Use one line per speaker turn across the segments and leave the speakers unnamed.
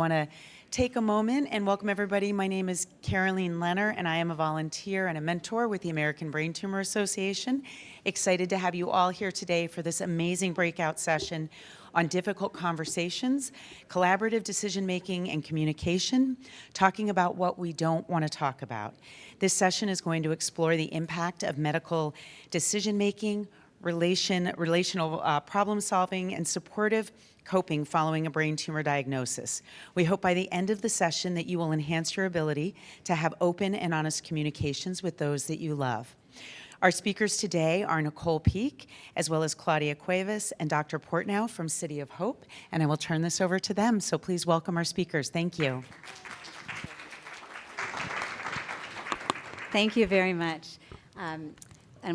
want to take a moment and welcome everybody. My name is Caroline Lenner, and I am a volunteer and a mentor with the American Brain Tumor Association. Excited to have you all here today for this amazing breakout session on difficult conversations, collaborative decision-making and communication, talking about what we don't want to talk about. This session is going to explore the impact of medical decision-making, relational problem-solving, and supportive coping following a brain tumor diagnosis. We hope by the end of the session that you will enhance your ability to have open and honest communications with those that you love. Our speakers today are Nicole Peeke, as well as Claudia Cuevas and Dr. Portnow from City of Hope, and I will turn this over to them, so please welcome our speakers. Thank you.
Thank you very much. And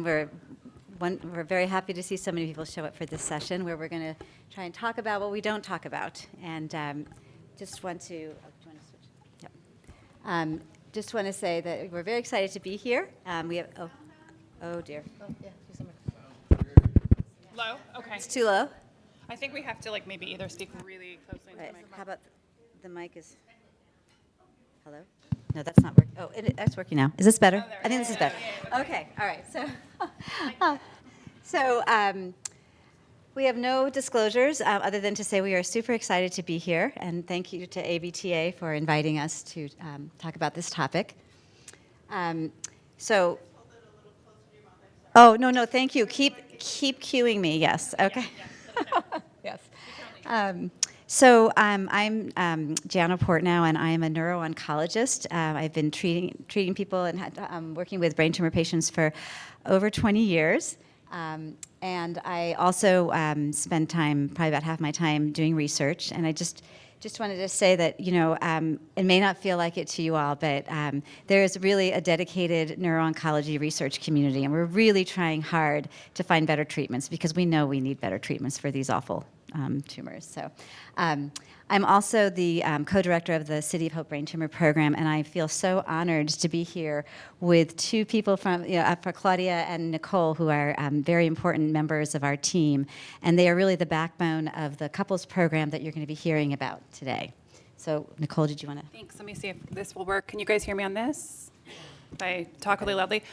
we're very happy to see so many people show up for this session where we're going to try and talk about what we don't talk about. And just want to, do you want to switch? Yep. Just want to say that we're very excited to be here. We have, oh dear.
Oh, yeah, low? Okay.
It's too low?
I think we have to like maybe either speak really closely into
Right.
the mic.
How about the mic is, hello? No, that's not working. Oh, that's working now. Is this better?
Oh, there
I think this is better. Okay, all right. So, we have no disclosures other than to say we are super excited to be here, and thank you to ABTA for inviting us to talk about this topic. Oh, no, thank you. Keep cueing me, yes, okay. Yes. So I'm Jana Portnow, and I am a neuro-oncologist. I've been treating people and working with brain tumor patients for over 20 years. And I also spend time, probably about half my time, doing research. And I just wanted to say that, you know, it may not feel like it to you all, but there is really a dedicated neuro-oncology research community, and we're really trying hard to find better treatments because we know we need better treatments for these awful tumors. So I'm also the co-director of the City of Hope Brain Tumor Program, and I feel so honored to be here with two people from, for Claudia and Nicole, who are very important members of our team, and they are really the backbone of the couples program that you're going to be hearing about today. So, Nicole, did you want to?
Thanks. Let me see if this will work. Can you guys hear me on this? If I talk really loudly.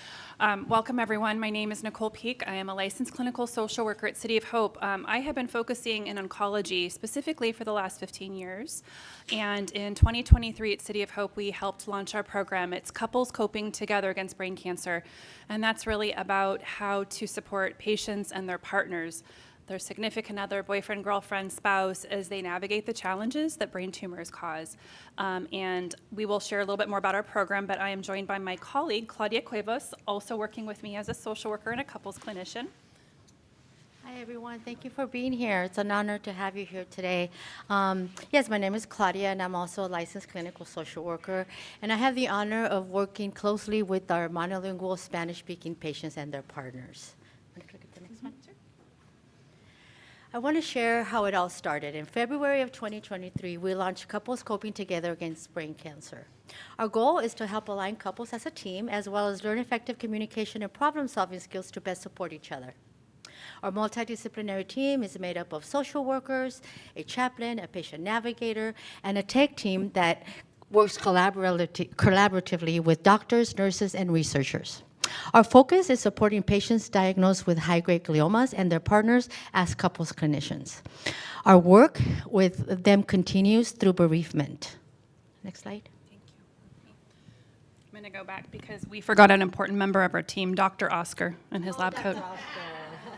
Welcome, everyone. My name is Nicole Peeke. I am a licensed clinical social worker at City of Hope. I have been focusing in oncology specifically for the last 15 years. And in 2023 at City of Hope, we helped launch our program. It's Couples Coping Together Against Brain Cancer. And that's really about how to support patients and their partners, their significant other, boyfriend, girlfriend, spouse, as they navigate the challenges that brain tumors cause. And we will share a little bit more about our program, but I am joined by my colleague, Claudia Cuevas, also working with me as a social worker and a couples clinician.
Hi, everyone. Thank you for being here. It's an honor to have you here today. Yes, my name is Claudia, and I'm also a licensed clinical social worker. And I have the honor of working closely with our monolingual Spanish-speaking patients and their partners. Want to click at the next one? Sure. I want to share how it all started. In February of 2023, we launched Couples Coping Together Against Brain Cancer. Our goal is to help align couples as a team, as well as learn effective communication and problem-solving skills to best support each other. Our multidisciplinary team is made up of social workers, a chaplain, a patient navigator, and a tech team that works collaboratively with doctors, nurses, and researchers. Our focus is supporting patients diagnosed with high-grade gliomas and their partners as couples clinicians. Our work with them continues through bereavement. Next slide.
Thank you. I'm going to go back because we forgot an important member of our team, Dr. Oscar, and his lab coat.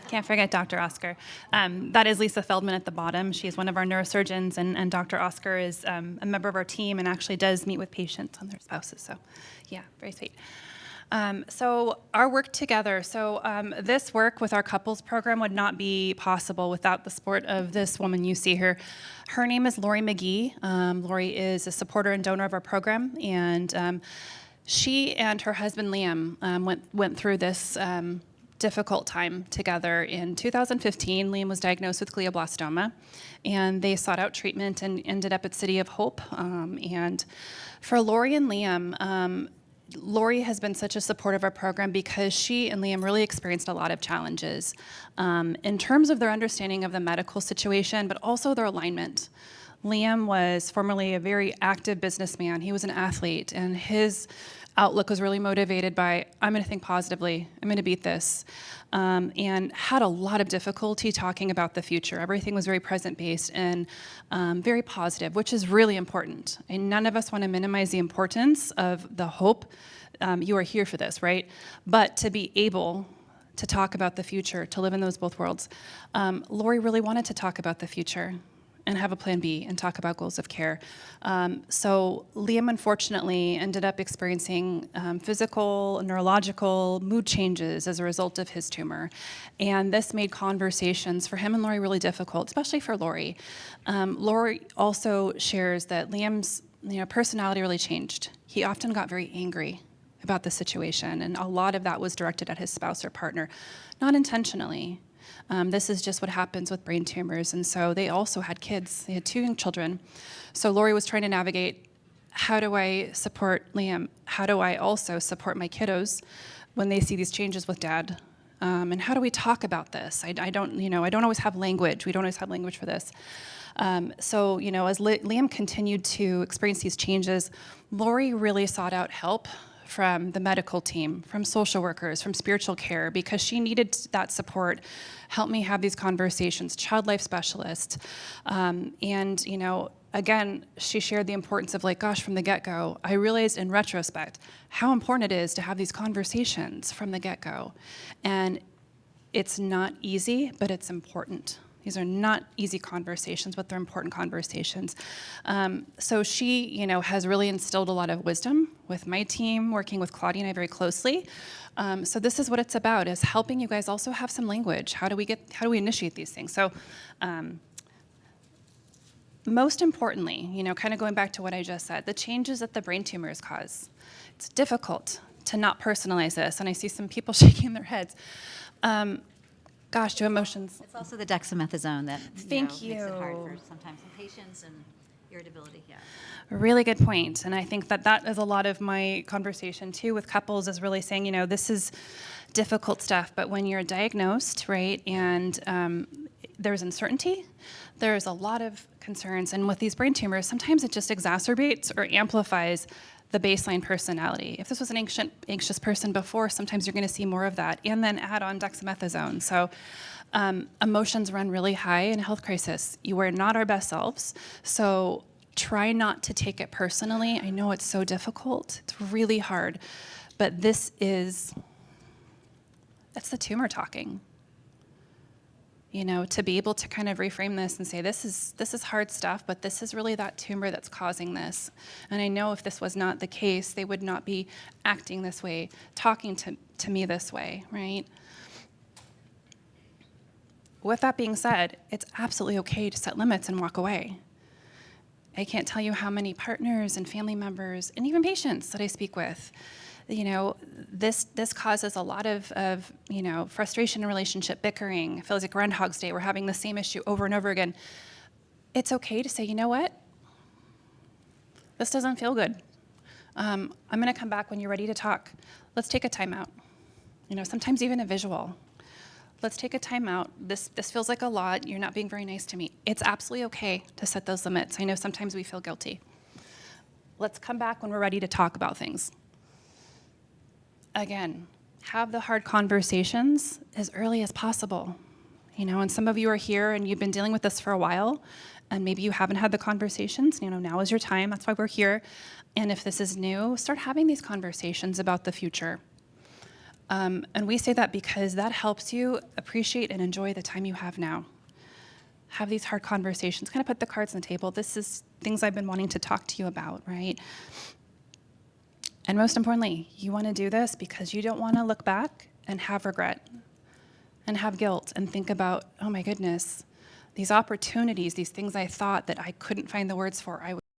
Can't forget Dr. Oscar. That is Lisa Feldman at the bottom. She's one of our neurosurgeons, and Dr. Oscar is a member of our team and actually does meet with patients and their spouses. So, yeah, very sweet. So our work together, this work with our couples program would not be possible without the support of this woman you see here. Her name is Lori McGee. Lori is a supporter and donor of our program, and she and her husband Liam went through this difficult time together. In 2015, Liam was diagnosed with glioblastoma, and they sought out treatment and ended up at City of Hope. And for Lori and Liam, Lori has been such a support of our program because she and Liam really experienced a lot of challenges in terms of their understanding of the medical situation, but also their alignment. Liam was formerly a very active businessman. He was an athlete, and his outlook was really motivated by, I'm going to think positively, I'm going to beat this, and had a lot of difficulty talking about the future. Everything was very present-based and very positive, which is really important. And none of us want to minimize the importance of the hope. You are here for this, right? But to be able to talk about the future, to live in those both worlds. Lori really wanted to talk about the future and have a plan B and talk about goals of care. So Liam unfortunately ended up experiencing physical, neurological, mood changes as a result of his tumor. And this made conversations for him and Lori really difficult, especially for Lori. Lori also shares that Liam's personality really changed. He often got very angry about the situation, and a lot of that was directed at his spouse or partner, not intentionally. This is just what happens with brain tumors, and so they also had kids. They had 2 young children. So Lori was trying to navigate, how do I support Liam? How do I also support my kiddos when they see these changes with dad? And how do we talk about this? I don't always have language. We don't always have language for this. So as Liam continued to experience these changes, Lori really sought out help from the medical team, from social workers, from spiritual care, because she needed that support. Help me have these conversations, child life specialist. Again, she shared the importance of from the get-go, I realized in retrospect how important it is to have these conversations from the get-go. And it's not easy, but it's important. These are not easy conversations, but they're important conversations. So she, has really instilled a lot of wisdom with my team, working with Claudia and I very closely. So this is what it's about, is helping you guys also have some language. How do we initiate these things? So most importantly, kind of going back to what I just said, the changes that the brain tumors cause. It's difficult to not personalize this, and I see some people shaking their heads. Gosh, do emotions.
It's also the dexamethasone that
Thank
makes it hard
you.
for sometimes some patients and irritability. Yeah.
Really good point. And I think that is a lot of my conversation too with couples, is really saying, this is difficult stuff, but when you're diagnosed, right, and there's uncertainty, there's a lot of concerns. And with these brain tumors, sometimes it just exacerbates or amplifies the baseline personality. If this was an anxious person before, sometimes you're going to see more of that, and then add on dexamethasone. So emotions run really high in a health crisis. You are not our best selves, so try not to take it personally. I know it's so difficult. It's really hard, but that's the tumor talking. To be able to kind of reframe this and say, this is hard stuff, but this is really that tumor that's causing this. And I know if this was not the case, they would not be acting this way, talking to me this way, right? With that being said, it's absolutely okay to set limits and walk away. I can't tell you how many partners and family members and even patients that I speak with, this causes a lot of frustration in relationship, bickering. It feels like Groundhog's Day. We're having the same issue over and over again. It's okay to say, you know what? This doesn't feel good. I'm going to come back when you're ready to talk. Let's take a time out. Sometimes even a visual. Let's take a time out. This feels like a lot. You're not being very nice to me. It's absolutely okay to set those limits. I know sometimes we feel guilty. Let's come back when we're ready to talk about things. Again, have the hard conversations as early as possible. And some of you are here and you've been dealing with this for a while, and maybe you haven't had the conversations. Now is your time. That's why we're here. And if this is new, start having these conversations about the future. And we say that because that helps you appreciate and enjoy the time you have now. Have these hard conversations, kind of put the cards on the table. This is things I've been wanting to talk to you about, right? And most importantly, you want to do this because you don't want to look back and have regret and have guilt and think about, oh my goodness, these opportunities, these things I thought that I couldn't find the words for, I